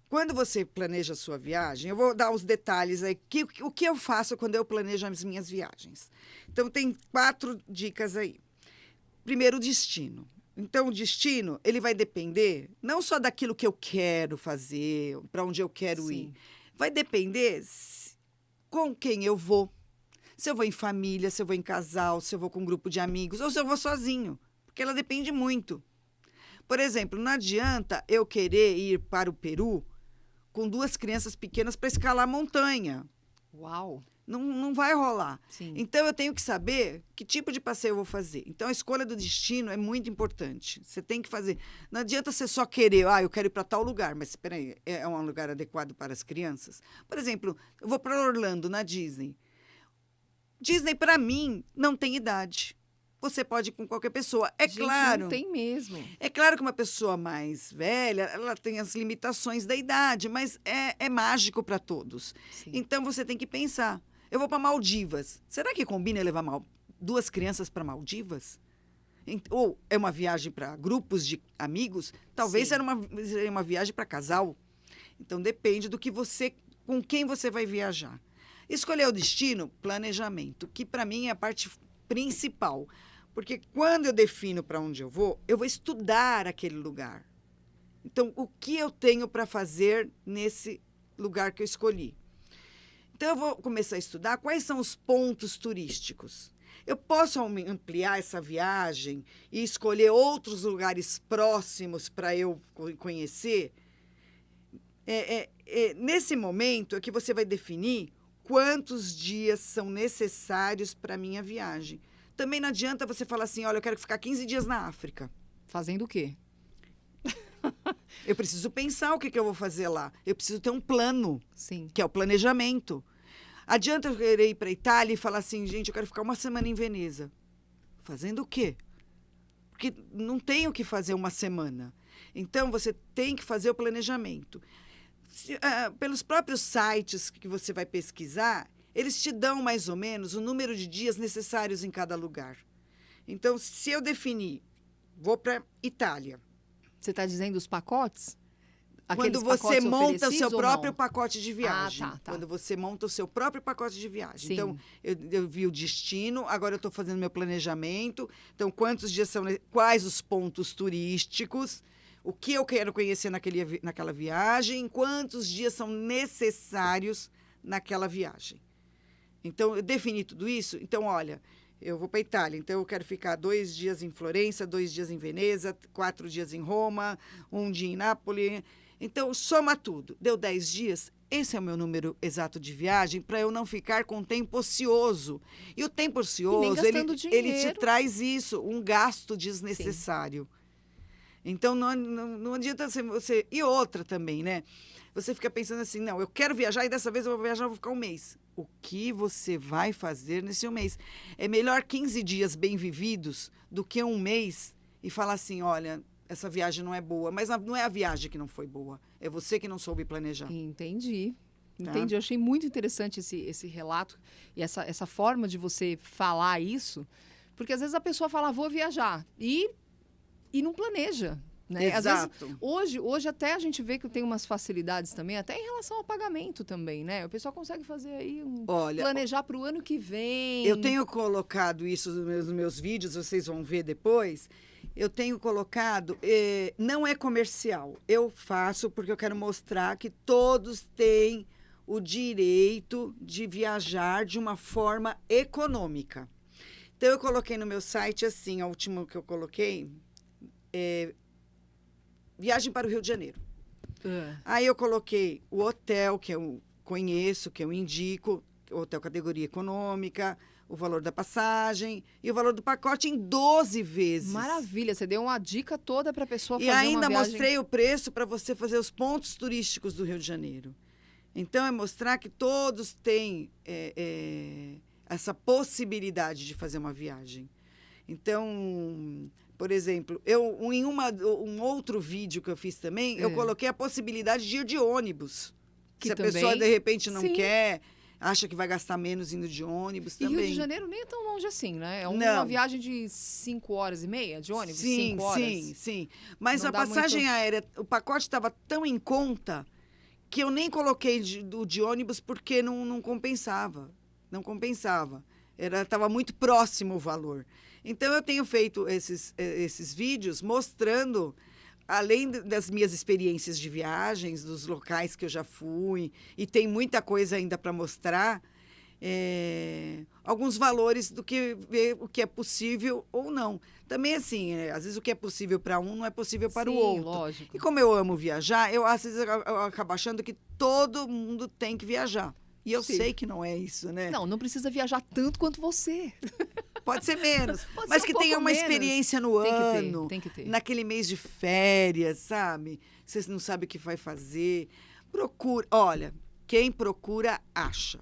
Quando você planeja a sua viagem, eu vou dar os detalhes aí. O que eu faço quando eu planejo as minhas viagens? Então, tem 4 dicas aí. Primeiro, o destino. Então, o destino, ele vai depender não só daquilo que eu quero fazer, para onde eu quero ir. Vai depender com quem eu vou. Se eu vou em família, se eu vou em casal, se eu vou com um grupo de amigos, ou se eu vou sozinho. Porque ela depende muito. Por exemplo, não adianta eu querer ir para o Peru com 2 crianças pequenas para escalar a montanha. Uau! Não vai rolar. Sim. Então, eu tenho que saber que tipo de passeio eu vou fazer. Então, a escolha do destino é muito importante. Você tem que fazer. Não adianta você só querer, eu quero ir para tal lugar, mas espera aí, é um lugar adequado para as crianças? Por exemplo, eu vou para Orlando, na Disney. Disney, para mim, não tem idade. Você pode ir com qualquer pessoa. Gente, Claro. não tem mesmo. É claro que uma pessoa mais velha, ela tem as limitações da idade, mas é mágico para todos. Sim. Então, você tem que pensar. Eu vou para Maldivas. Será que combina levar 2 crianças para Maldivas? Ou é uma viagem para grupos de amigos? Talvez seja uma viagem para casal. Então, depende do que com quem você vai viajar. Escolher o destino, planejamento, que para mim é a parte principal. Porque quando eu defino para onde eu vou estudar aquele lugar. Então, o que eu tenho para fazer nesse lugar que eu escolhi? Então, eu vou começar a estudar quais são os pontos turísticos. Eu posso ampliar essa viagem e escolher outros lugares próximos para eu conhecer? Nesse momento é que você vai definir quantos dias são necessários para a minha viagem. Também não adianta você falar assim, olha, eu quero ficar 15 dias na África. Fazendo o quê? Eu preciso pensar o que eu vou fazer lá. Eu preciso ter um plano, Sim. que é o planejamento. Adianta eu querer ir para a Itália e falar assim, gente, eu quero ficar uma semana em Veneza. Fazendo o quê? Porque não tem o que fazer uma semana. Então, você tem que fazer o planejamento. Pelos próprios sites que você vai pesquisar, eles te dão mais ou menos o número de dias necessários em cada lugar. Então, se eu definir, vou para Itália. Você está dizendo os pacotes? Quando você monta o seu próprio não? pacote de viagem. Tá. Quando você monta o seu próprio pacote de viagem. Sim. Então, eu vi o destino, agora eu estou fazendo meu planejamento. Então, quantos dias são, quais os pontos turísticos, o que eu quero conhecer naquela viagem, quantos dias são necessários naquela viagem. Então, eu defini tudo isso. Então, olha, eu vou para a Itália, então eu quero ficar 2 dias em Florença, 2 dias em Veneza, 4 dias em Roma, 1 dia em Nápoles. Então, soma tudo. Deu 10 dias, esse é o meu número exato de viagem, para eu não ficar com tempo ocioso. E o tempo ocioso, ele te traz isso, um gasto desnecessário. Sim. Então, não adianta você... E outra também, né? Você fica pensando assim, não, eu quero viajar e dessa vez eu vou viajar, eu vou ficar 1 mês. O que você vai fazer nesse 1 mês? É melhor 15 dias bem vividos do que 1 mês e falar assim, olha, essa viagem não é boa. Mas não é a viagem que não foi boa, é você que não soube planejar. Entendi. Eu achei muito interessante esse relato e essa forma de você falar isso, porque às vezes a pessoa fala, vou viajar, e não planeja. Né? Exato. Às vezes, hoje até a gente vê que tem umas facilidades também, até em relação ao pagamento também, né? O pessoal consegue fazer aí planejar para o ano que vem. Eu tenho colocado isso nos meus vídeos, vocês vão ver depois. Eu tenho colocado, não é comercial. Eu faço porque eu quero mostrar que todos têm o direito de viajar de uma forma econômica. Então, eu coloquei no meu site assim, a última que eu coloquei, viagem para o Rio de Janeiro. Aí eu coloquei o hotel, que eu conheço, que eu indico, hotel categoria econômica, o valor da passagem e o valor do pacote em 12 vezes. Maravilha, você deu uma dica toda para a pessoa fazer uma viagem. E ainda viagem... mostrei o preço para você fazer os pontos turísticos do Rio de Janeiro. Então, é mostrar que todos têm essa possibilidade de fazer uma viagem. Então... Por exemplo, em um outro vídeo que eu fiz também, eu coloquei a possibilidade de ir de ônibus. Se a pessoa, de repente, não quer, acha que vai gastar menos indo de ônibus E também. Rio de Janeiro nem é tão longe assim, né? É uma Não. viagem de 5 horas e meia de ônibus, Sim, 5 horas. sim. Mas Não a dá passagem muito- aérea, o pacote estava tão em conta que eu nem coloquei de ônibus porque não compensava. Não compensava. Estava muito próximo o valor. Então, eu tenho feito esses vídeos mostrando, além das minhas experiências de viagens, dos locais que eu já fui, e tem muita coisa ainda para mostrar, alguns valores do que ver o que é possível ou não. Também, assim, às vezes o que é possível para um não é possível para o Sim, outro. lógico. E como eu amo viajar, às vezes eu acabo achando que todo mundo tem que viajar. E eu Sim. sei que não é isso, né? Não precisa viajar tanto quanto você. Pode ser menos, Pode mas ser um que pouco tenha uma menos. experiência no Tem que ter, ano, tem que ter. naquele mês de férias, sabe? Vocês não sabem o que vai fazer. Procura. Olha, quem procura, acha.